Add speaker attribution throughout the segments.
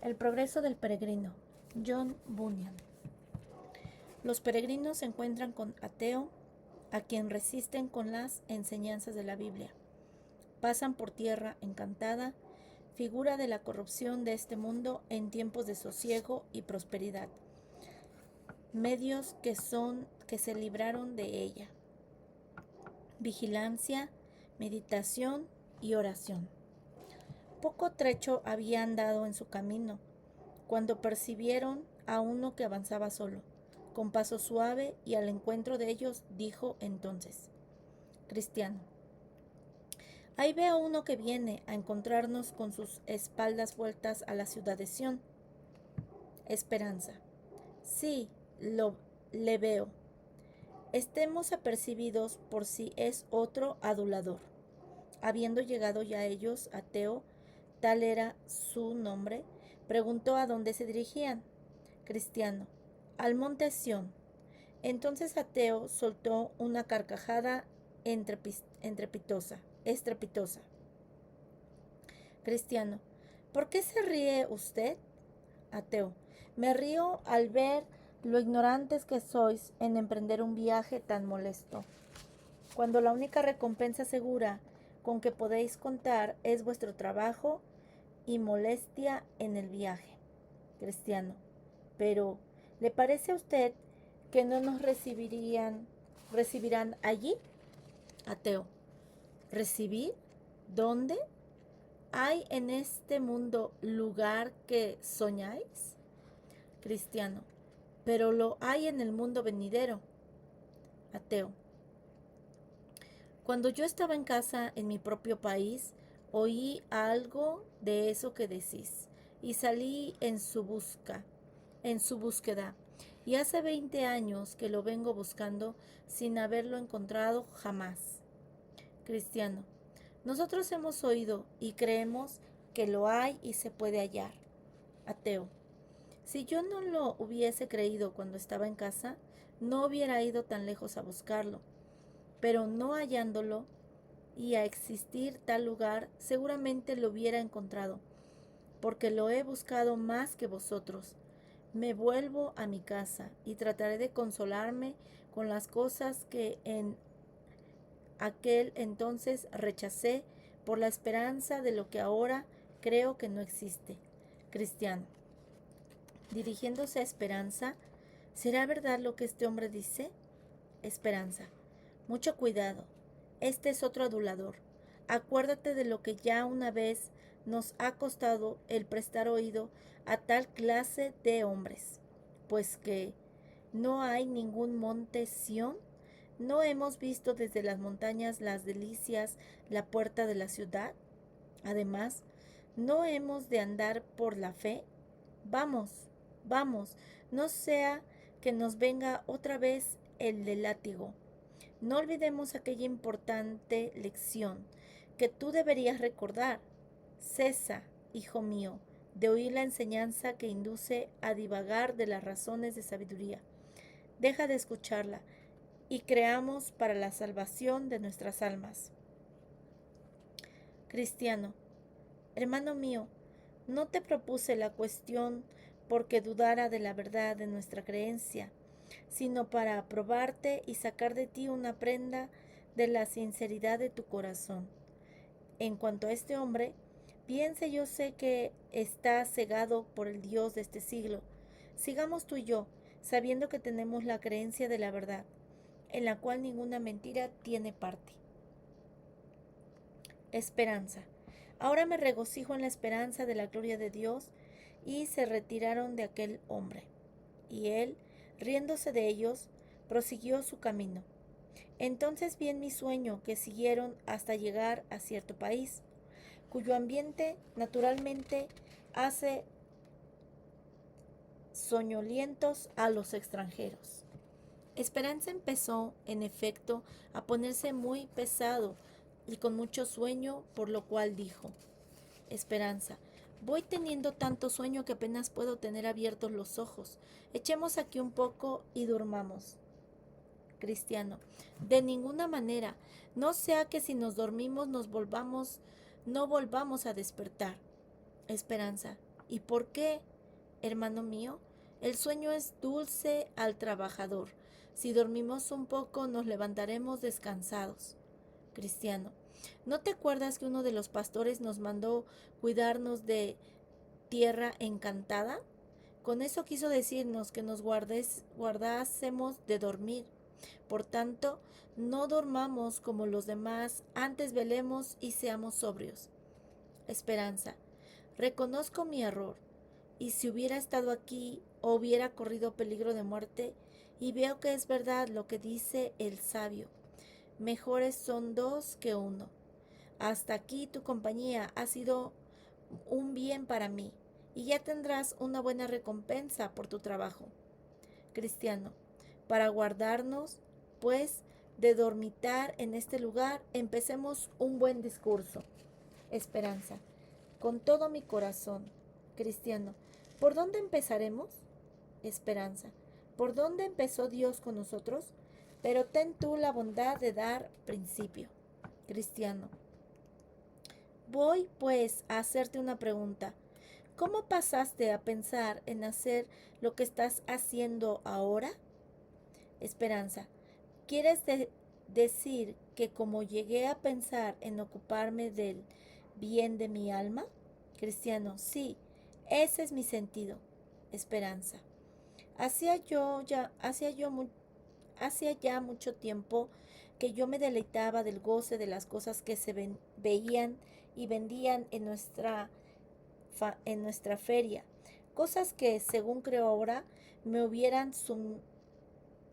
Speaker 1: El progreso del peregrino. John Bunyan. Los peregrinos se encuentran con ateo, a quien resisten con las enseñanzas de la Biblia. Pasan por tierra encantada, figura de la corrupción de este mundo en tiempos de sosiego y prosperidad. Medios que se libraron de ella. Vigilancia, meditación y oración. Poco trecho había andado en su camino, cuando percibieron a uno que avanzaba solo, con paso suave, y al encuentro de ellos dijo entonces: Cristiano, ahí veo uno que viene a encontrarnos con sus espaldas vueltas a la ciudad de Sión. Esperanza. Sí, le veo. Estemos apercibidos por si es otro adulador. Habiendo llegado ya ellos, ateo, tal era su nombre, preguntó a dónde se dirigían. Cristiano: al monte Sión. Entonces ateo soltó una carcajada estrepitosa. Cristiano: ¿por qué se ríe usted? Ateo: me río al ver lo ignorantes que sois en emprender un viaje tan molesto, cuando la única recompensa segura con que podéis contar es vuestro trabajo y molestia en el viaje. Cristiano: pero ¿le parece a usted que no nos recibirán allí? Ateo: ¿recibir? ¿Dónde? ¿Hay en este mundo lugar que soñáis? Cristiano: pero lo hay en el mundo venidero. Ateo: cuando yo estaba en casa en mi propio país, oí algo de eso que decís y salí en su búsqueda. Y hace 20 años que lo vengo buscando sin haberlo encontrado jamás. Cristiano: nosotros hemos oído y creemos que lo hay y se puede hallar. Ateo: si yo no lo hubiese creído cuando estaba en casa, no hubiera ido tan lejos a buscarlo. Pero no hallándolo y a existir tal lugar, seguramente lo hubiera encontrado, porque lo he buscado más que vosotros. Me vuelvo a mi casa y trataré de consolarme con las cosas que en aquel entonces rechacé por la esperanza de lo que ahora creo que no existe. Cristiano, dirigiéndose a Esperanza: ¿será verdad lo que este hombre dice? Esperanza: mucho cuidado, este es otro adulador. Acuérdate de lo que ya una vez nos ha costado el prestar oído a tal clase de hombres, pues que no hay ningún monte Sión. ¿No hemos visto desde las montañas las delicias, la puerta de la ciudad? Además, ¿no hemos de andar por la fe? Vamos, vamos, no sea que nos venga otra vez el de látigo. No olvidemos aquella importante lección que tú deberías recordar. Cesa, hijo mío, de oír la enseñanza que induce a divagar de las razones de sabiduría. Deja de escucharla y creamos para la salvación de nuestras almas. Cristiano: hermano mío, no te propuse la cuestión porque dudara de la verdad de nuestra creencia, sino para aprobarte y sacar de ti una prenda de la sinceridad de tu corazón. En cuanto a este hombre, piense, yo sé que está cegado por el Dios de este siglo. Sigamos tú y yo, sabiendo que tenemos la creencia de la verdad, en la cual ninguna mentira tiene parte. Esperanza. Ahora me regocijo en la esperanza de la gloria de Dios. Y se retiraron de aquel hombre. Y él, riéndose de ellos, prosiguió su camino. Entonces vi en mi sueño que siguieron hasta llegar a cierto país, cuyo ambiente naturalmente hace soñolientos a los extranjeros. Esperanza empezó, en efecto, a ponerse muy pesado y con mucho sueño, por lo cual dijo: Esperanza, voy teniendo tanto sueño que apenas puedo tener abiertos los ojos. Echemos aquí un poco y durmamos. Cristiano: de ninguna manera, no sea que si nos dormimos no volvamos a despertar. Esperanza: ¿Y por qué, hermano mío? El sueño es dulce al trabajador. Si dormimos un poco, nos levantaremos descansados. Cristiano, ¿no te acuerdas que uno de los pastores nos mandó cuidarnos de tierra encantada? Con eso quiso decirnos que nos guardásemos de dormir. Por tanto, no dormamos como los demás, antes velemos y seamos sobrios. Esperanza, reconozco mi error, y si hubiera estado aquí o hubiera corrido peligro de muerte, y veo que es verdad lo que dice el sabio, mejores son dos que uno. Hasta aquí tu compañía ha sido un bien para mí, y ya tendrás una buena recompensa por tu trabajo. Cristiano, para guardarnos, pues, de dormitar en este lugar, empecemos un buen discurso. Esperanza, con todo mi corazón. Cristiano, ¿por dónde empezaremos? Esperanza, ¿por dónde empezó Dios con nosotros? Pero ten tú la bondad de dar principio. Cristiano, voy pues a hacerte una pregunta. ¿Cómo pasaste a pensar en hacer lo que estás haciendo ahora? Esperanza, ¿quieres decir que como llegué a pensar en ocuparme del bien de mi alma? Cristiano, sí, ese es mi sentido. Esperanza, hacía ya mucho tiempo que yo me deleitaba del goce de las cosas que se veían y vendían en nuestra feria, cosas que, según creo ahora, me hubieran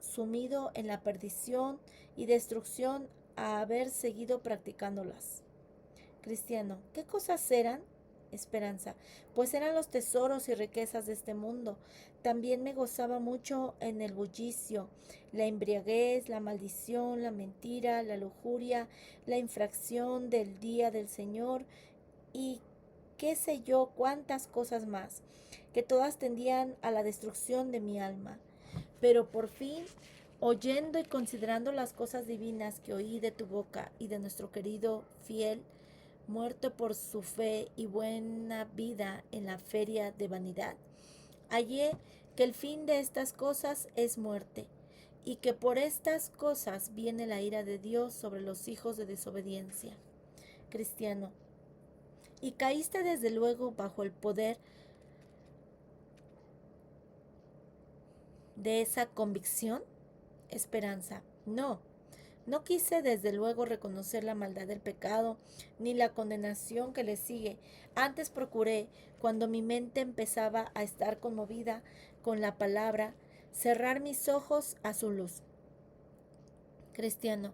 Speaker 1: sumido en la perdición y destrucción a haber seguido practicándolas. Cristiano, ¿qué cosas eran? Esperanza, pues eran los tesoros y riquezas de este mundo. También me gozaba mucho en el bullicio, la embriaguez, la maldición, la mentira, la lujuria, la infracción del día del Señor y qué sé yo cuántas cosas más, que todas tendían a la destrucción de mi alma. Pero por fin, oyendo y considerando las cosas divinas que oí de tu boca y de nuestro querido fiel, muerto por su fe y buena vida en la feria de vanidad, hallé que el fin de estas cosas es muerte, y que por estas cosas viene la ira de Dios sobre los hijos de desobediencia. Cristiano, y caíste desde luego bajo el poder de esa convicción. Esperanza, no quise desde luego reconocer la maldad del pecado ni la condenación que le sigue. Antes procuré, cuando mi mente empezaba a estar conmovida con la palabra, cerrar mis ojos a su luz. Cristiano,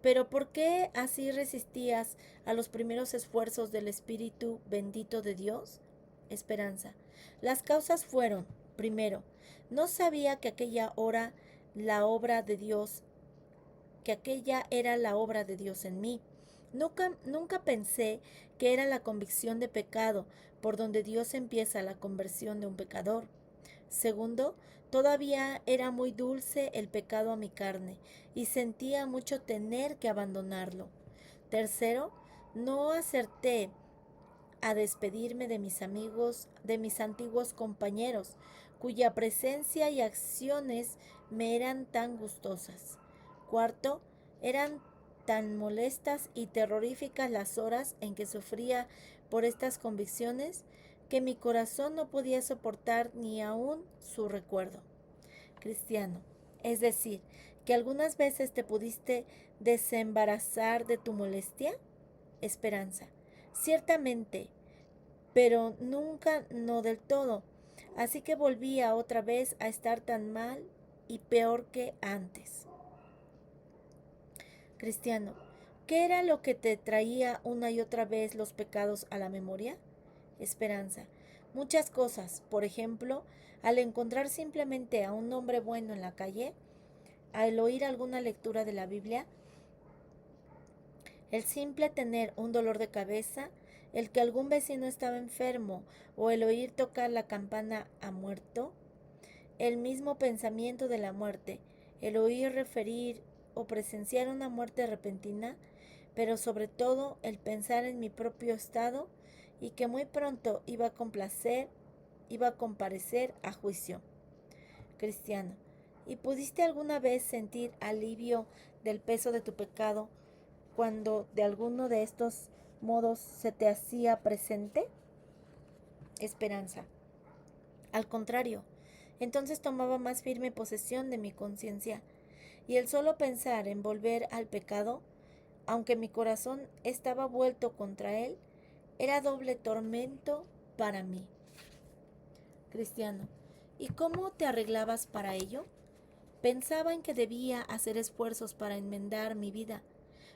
Speaker 1: pero ¿por qué así resistías a los primeros esfuerzos del Espíritu bendito de Dios? Esperanza, las causas fueron, primero, no sabía que aquella era la obra de Dios en mí. Nunca pensé que era la convicción de pecado por donde Dios empieza la conversión de un pecador. Segundo, todavía era muy dulce el pecado a mi carne y sentía mucho tener que abandonarlo. Tercero, no acerté a despedirme de mis amigos, de mis antiguos compañeros, cuya presencia y acciones me eran tan gustosas. Cuarto, eran tan molestas y terroríficas las horas en que sufría por estas convicciones que mi corazón no podía soportar ni aún su recuerdo. Cristiano, es decir, que algunas veces te pudiste desembarazar de tu molestia. Esperanza, ciertamente, pero nunca no del todo, así que volvía otra vez a estar tan mal y peor que antes. Cristiano, ¿qué era lo que te traía una y otra vez los pecados a la memoria? Esperanza, muchas cosas, por ejemplo, al encontrar simplemente a un hombre bueno en la calle, al oír alguna lectura de la Biblia, el simple tener un dolor de cabeza, el que algún vecino estaba enfermo o el oír tocar la campana ha muerto, el mismo pensamiento de la muerte, el oír referir o presenciar una muerte repentina, pero sobre todo el pensar en mi propio estado y que muy pronto iba a complacer iba a comparecer a juicio. Cristiano, ¿y pudiste alguna vez sentir alivio del peso de tu pecado cuando de alguno de estos modos se te hacía presente? Esperanza. Al contrario, entonces tomaba más firme posesión de mi conciencia, y el solo pensar en volver al pecado, aunque mi corazón estaba vuelto contra él, era doble tormento para mí. Cristiano, ¿y cómo te arreglabas para ello? Pensaba en que debía hacer esfuerzos para enmendar mi vida,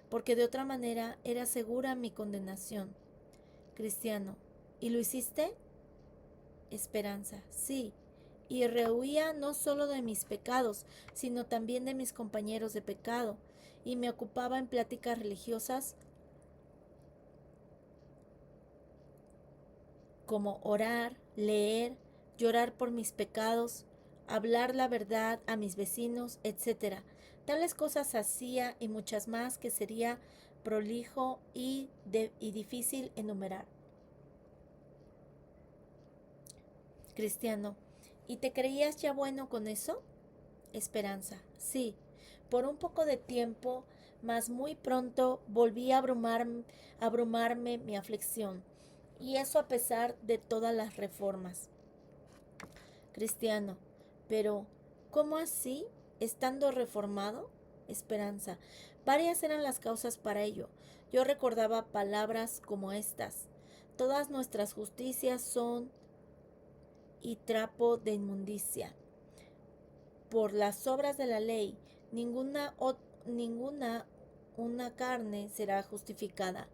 Speaker 1: porque de otra manera era segura mi condenación. Cristiano, ¿y lo hiciste? Esperanza, sí, y rehuía no solo de mis pecados, sino también de mis compañeros de pecado, y me ocupaba en pláticas religiosas como orar, leer, llorar por mis pecados, hablar la verdad a mis vecinos, etc. Tales cosas hacía y muchas más que sería prolijo y difícil enumerar. Cristiano, ¿y te creías ya bueno con eso? Esperanza, sí, por un poco de tiempo, mas muy pronto volví a abrumarme mi aflicción, y eso a pesar de todas las reformas. Cristiano, pero ¿cómo así? ¿Estando reformado? Esperanza, varias eran las causas para ello. Yo recordaba palabras como estas: todas nuestras justicias son y trapo de inmundicia. Por las obras de la ley, ninguna una carne será justificada.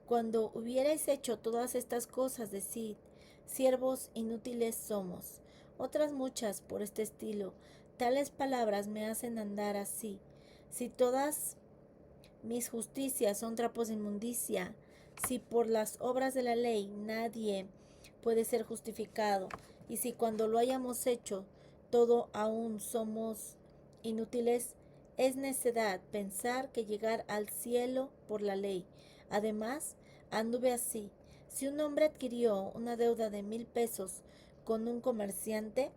Speaker 1: Cuando hubierais hecho todas estas cosas, decid: siervos inútiles somos. Otras muchas por este estilo. Tales palabras me hacen andar así. Si todas mis justicias son trapos de inmundicia, si por las obras de la ley nadie puede ser justificado, y si cuando lo hayamos hecho todo aún somos inútiles, es necedad pensar que llegar al cielo por la ley. Además, anduve así. Si un hombre adquirió una deuda de 1,000 pesos con un comerciante,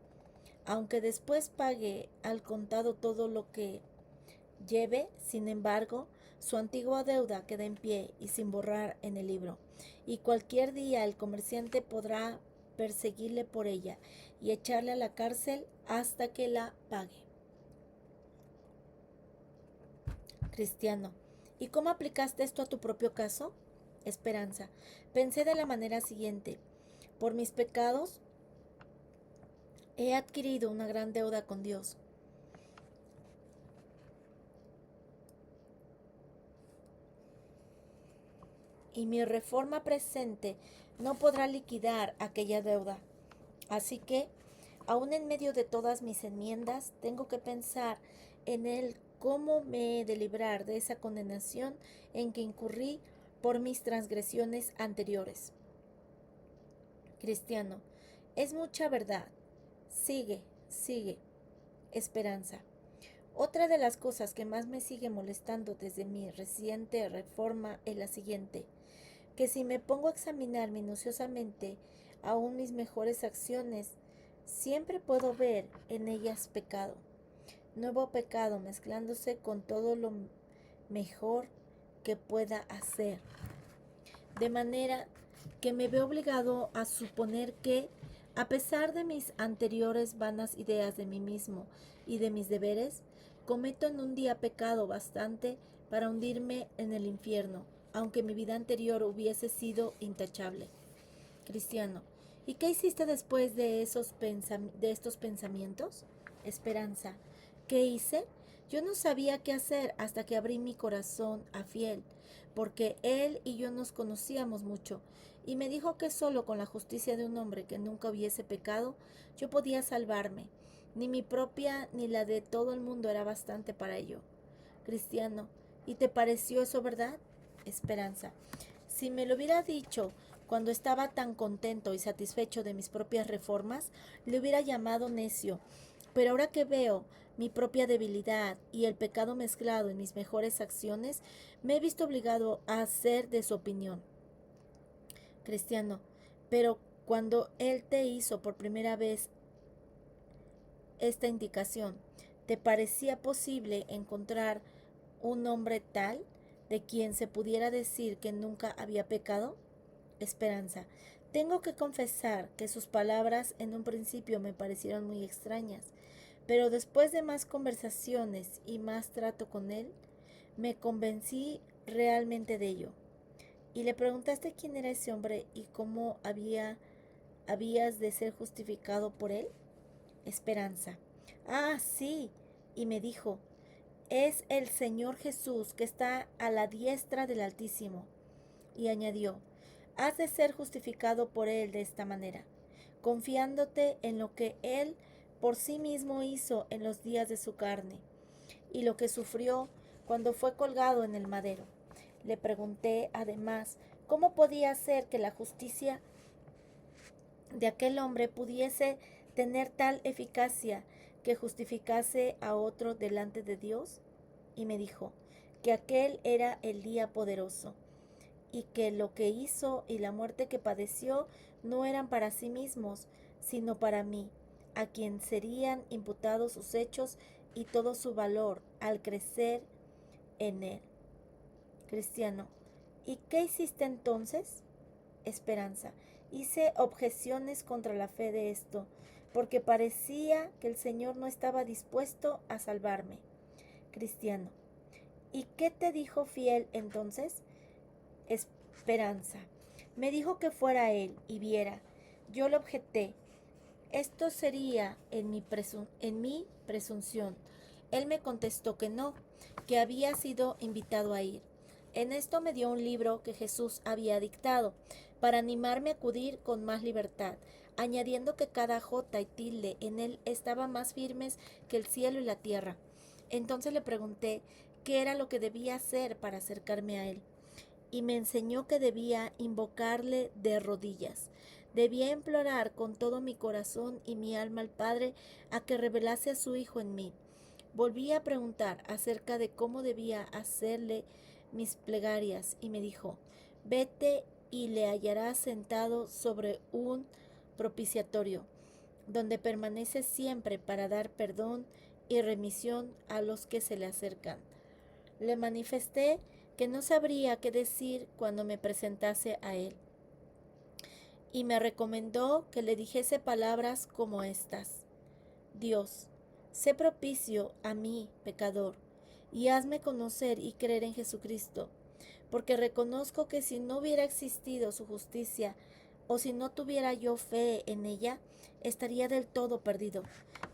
Speaker 1: aunque después pague al contado todo lo que lleve, sin embargo, su antigua deuda queda en pie y sin borrar en el libro, y cualquier día el comerciante podrá perseguirle por ella y echarle a la cárcel hasta que la pague. Cristiano, ¿y cómo aplicaste esto a tu propio caso? Esperanza, pensé de la manera siguiente: por mis pecados he adquirido una gran deuda con Dios. Y mi reforma presente no podrá liquidar aquella deuda. Así que, aun en medio de todas mis enmiendas, tengo que pensar en el cómo me he de librar de esa condenación en que incurrí por mis transgresiones anteriores. Cristiano, es mucha verdad. Sigue, sigue. Esperanza. Otra de las cosas que más me sigue molestando desde mi reciente reforma es la siguiente: que si me pongo a examinar minuciosamente aún mis mejores acciones, siempre puedo ver en ellas pecado, nuevo pecado mezclándose con todo lo mejor que pueda hacer, de manera que me veo obligado a suponer que, a pesar de mis anteriores vanas ideas de mí mismo y de mis deberes, cometo en un día pecado bastante para hundirme en el infierno, aunque mi vida anterior hubiese sido intachable. Cristiano, ¿y qué hiciste después de estos pensamientos? Esperanza, ¿qué hice? Yo no sabía qué hacer hasta que abrí mi corazón a Fiel, porque él y yo nos conocíamos mucho, y me dijo que solo con la justicia de un hombre que nunca hubiese pecado, yo podía salvarme. Ni mi propia ni la de todo el mundo era bastante para ello. Cristiano, ¿y te pareció eso verdad? Esperanza, si me lo hubiera dicho cuando estaba tan contento y satisfecho de mis propias reformas, le hubiera llamado necio. Pero ahora que veo mi propia debilidad y el pecado mezclado en mis mejores acciones, me he visto obligado a ser de su opinión. Cristiano, pero cuando Él te hizo por primera vez esta indicación, ¿te parecía posible encontrar un hombre tal de quien se pudiera decir que nunca había pecado? Esperanza. Tengo que confesar que sus palabras en un principio me parecieron muy extrañas, pero después de más conversaciones y más trato con él, me convencí realmente de ello. Y le preguntaste quién era ese hombre y cómo habías de ser justificado por él. Esperanza. Ah, sí. Y me dijo, es el Señor Jesús que está a la diestra del Altísimo. Y añadió, has de ser justificado por Él de esta manera, confiándote en lo que Él por sí mismo hizo en los días de su carne, y lo que sufrió cuando fue colgado en el madero. Le pregunté, además, cómo podía ser que la justicia de aquel hombre pudiese tener tal eficacia que justificase a otro delante de Dios. Y me dijo que aquel era el día poderoso, y que lo que hizo y la muerte que padeció no eran para sí mismos, sino para mí, a quien serían imputados sus hechos y todo su valor al crecer en él. Cristiano. ¿Y qué hiciste entonces? Esperanza. Hice objeciones contra la fe de esto, porque parecía que el Señor no estaba dispuesto a salvarme. Cristiano. ¿Y qué te dijo fiel entonces? Esperanza. Me dijo que fuera él y viera. Yo le objeté. Esto sería en mi presunción. Él me contestó que no, que había sido invitado a ir. En esto me dio un libro que Jesús había dictado, para animarme a acudir con más libertad, añadiendo que cada jota y tilde en él estaban más firmes que el cielo y la tierra. Entonces le pregunté qué era lo que debía hacer para acercarme a él, y me enseñó que debía invocarle de rodillas. Debía implorar con todo mi corazón y mi alma al Padre a que revelase a su Hijo en mí. Volví a preguntar acerca de cómo debía hacerle mis plegarias y me dijo, vete y le hallarás sentado sobre un propiciatorio, donde permanece siempre para dar perdón y remisión a los que se le acercan. Le manifesté que no sabría qué decir cuando me presentase a él, y me recomendó que le dijese palabras como estas: Dios, sé propicio a mí, pecador, y hazme conocer y creer en Jesucristo, porque reconozco que si no hubiera existido su justicia, o si no tuviera yo fe en ella, estaría del todo perdido.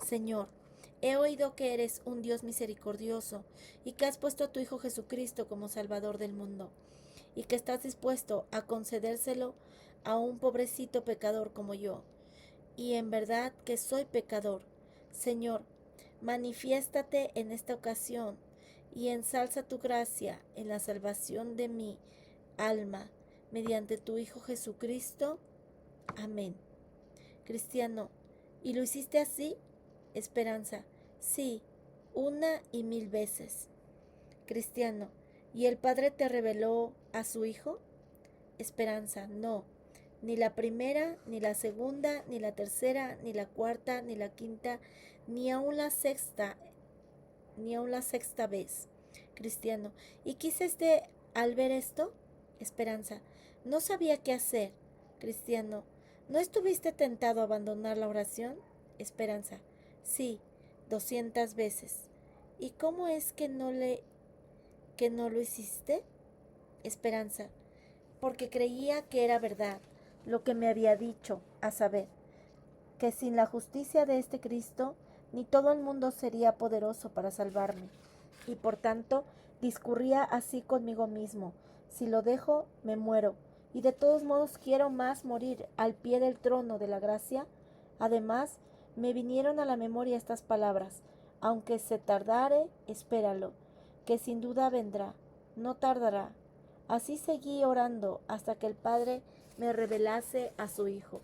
Speaker 1: Señor, he oído que eres un Dios misericordioso y que has puesto a tu Hijo Jesucristo como Salvador del mundo, y que estás dispuesto a concedérselo a un pobrecito pecador como yo. Y en verdad que soy pecador. Señor, manifiéstate en esta ocasión y ensalza tu gracia en la salvación de mi alma, mediante tu Hijo Jesucristo. Amén. Cristiano, ¿y lo hiciste así? Esperanza, sí, 1,000,000 veces. Cristiano, ¿y el Padre te reveló a su Hijo? Esperanza, no, ni la primera, ni la segunda, ni la tercera, ni la cuarta, ni la quinta, ni aun la sexta vez. Cristiano, ¿y qué hiciste al ver esto? Esperanza, no sabía qué hacer. Cristiano, ¿no estuviste tentado a abandonar la oración? Esperanza, sí, 200 veces. ¿Y cómo es que no lo hiciste? Esperanza, porque creía que era verdad lo que me había dicho, a saber, que sin la justicia de este Cristo, ni todo el mundo sería poderoso para salvarme. Y por tanto, discurría así conmigo mismo: si lo dejo, me muero, y de todos modos quiero más morir al pie del trono de la gracia. Además, me vinieron a la memoria estas palabras: aunque se tardare, espéralo, que sin duda vendrá, no tardará. Así seguí orando hasta que el Padre me revelase a su Hijo.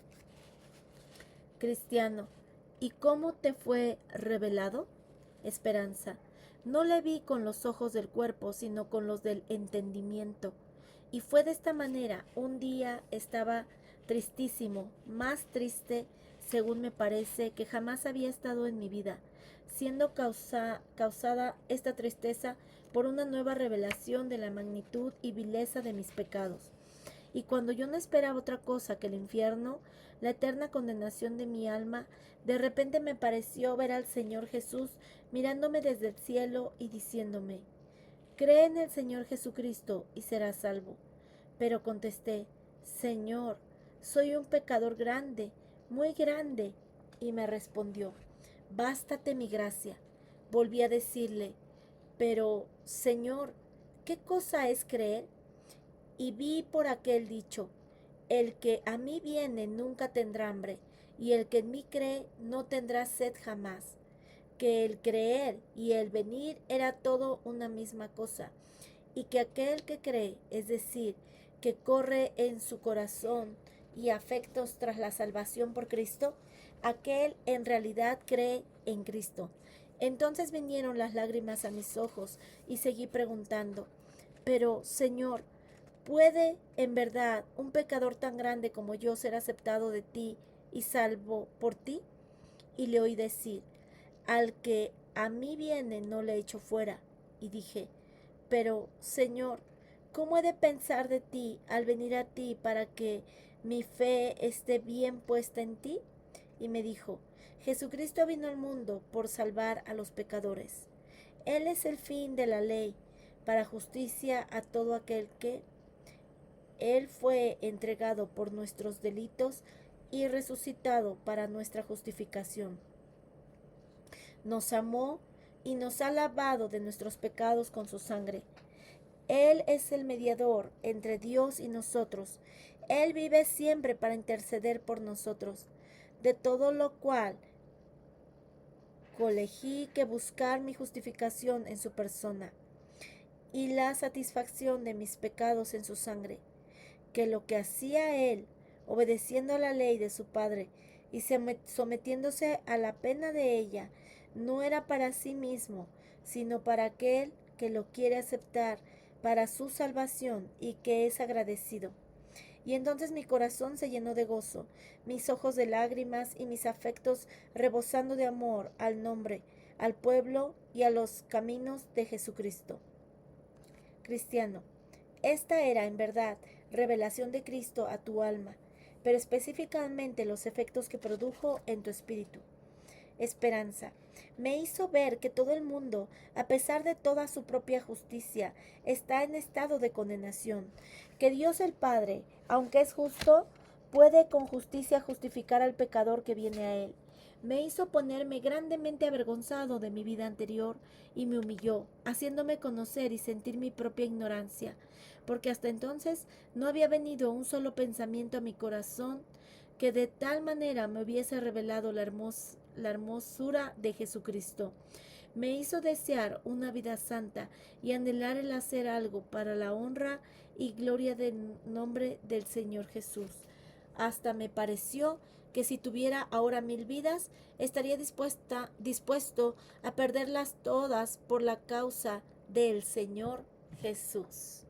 Speaker 1: Cristiano, ¿y cómo te fue revelado? Esperanza, no le vi con los ojos del cuerpo, sino con los del entendimiento. Y fue de esta manera: un día estaba tristísimo, más triste, según me parece, que jamás había estado en mi vida, siendo causada esta tristeza por una nueva revelación de la magnitud y vileza de mis pecados. Y cuando yo no esperaba otra cosa que el infierno, la eterna condenación de mi alma, de repente me pareció ver al Señor Jesús mirándome desde el cielo y diciéndome: cree en el Señor Jesucristo y serás salvo. Pero contesté: Señor, soy un pecador grande, muy grande. Y me respondió: bástate mi gracia. Volví a decirle: pero, Señor, ¿qué cosa es creer? Y vi por aquel dicho: el que a mí viene nunca tendrá hambre, y el que en mí cree no tendrá sed jamás. Que el creer y el venir era todo una misma cosa, y que aquel que cree, es decir, que corre en su corazón y afectos tras la salvación por Cristo, aquel en realidad cree en Cristo. Entonces vinieron las lágrimas a mis ojos y seguí preguntando: pero, Señor, ¿puede en verdad un pecador tan grande como yo ser aceptado de ti y salvo por ti? Y le oí decir: al que a mí viene no le echo fuera. Y dije: pero, Señor, ¿cómo he de pensar de ti al venir a ti para que mi fe esté bien puesta en ti? Y me dijo: Jesucristo vino al mundo por salvar a los pecadores. Él es el fin de la ley, para justicia a todo aquel que Él fue entregado por nuestros delitos y resucitado para nuestra justificación. Nos amó y nos ha lavado de nuestros pecados con su sangre. Él es el mediador entre Dios y nosotros. Él vive siempre para interceder por nosotros. De todo lo cual colegí que buscar mi justificación en su persona y la satisfacción de mis pecados en su sangre, que lo que hacía él, obedeciendo a la ley de su Padre y sometiéndose a la pena de ella, no era para sí mismo, sino para aquel que lo quiere aceptar para su salvación y que es agradecido. Y entonces mi corazón se llenó de gozo, mis ojos de lágrimas y mis afectos rebosando de amor al nombre, al pueblo y a los caminos de Jesucristo. Cristiano, esta era, en verdad, revelación de Cristo a tu alma, pero específicamente los efectos que produjo en tu espíritu. Esperanza. Me hizo ver que todo el mundo, a pesar de toda su propia justicia, está en estado de condenación, que Dios el Padre, aunque es justo, puede con justicia justificar al pecador que viene a él. Me hizo ponerme grandemente avergonzado de mi vida anterior y me humilló, haciéndome conocer y sentir mi propia ignorancia, porque hasta entonces no había venido un solo pensamiento a mi corazón que de tal manera me hubiese revelado la hermosura de Jesucristo. Me hizo desear una vida santa y anhelar el hacer algo para la honra y gloria del nombre del Señor Jesús. Hasta me pareció que si tuviera ahora 1000 vidas, estaría dispuesto a perderlas todas por la causa del Señor Jesús.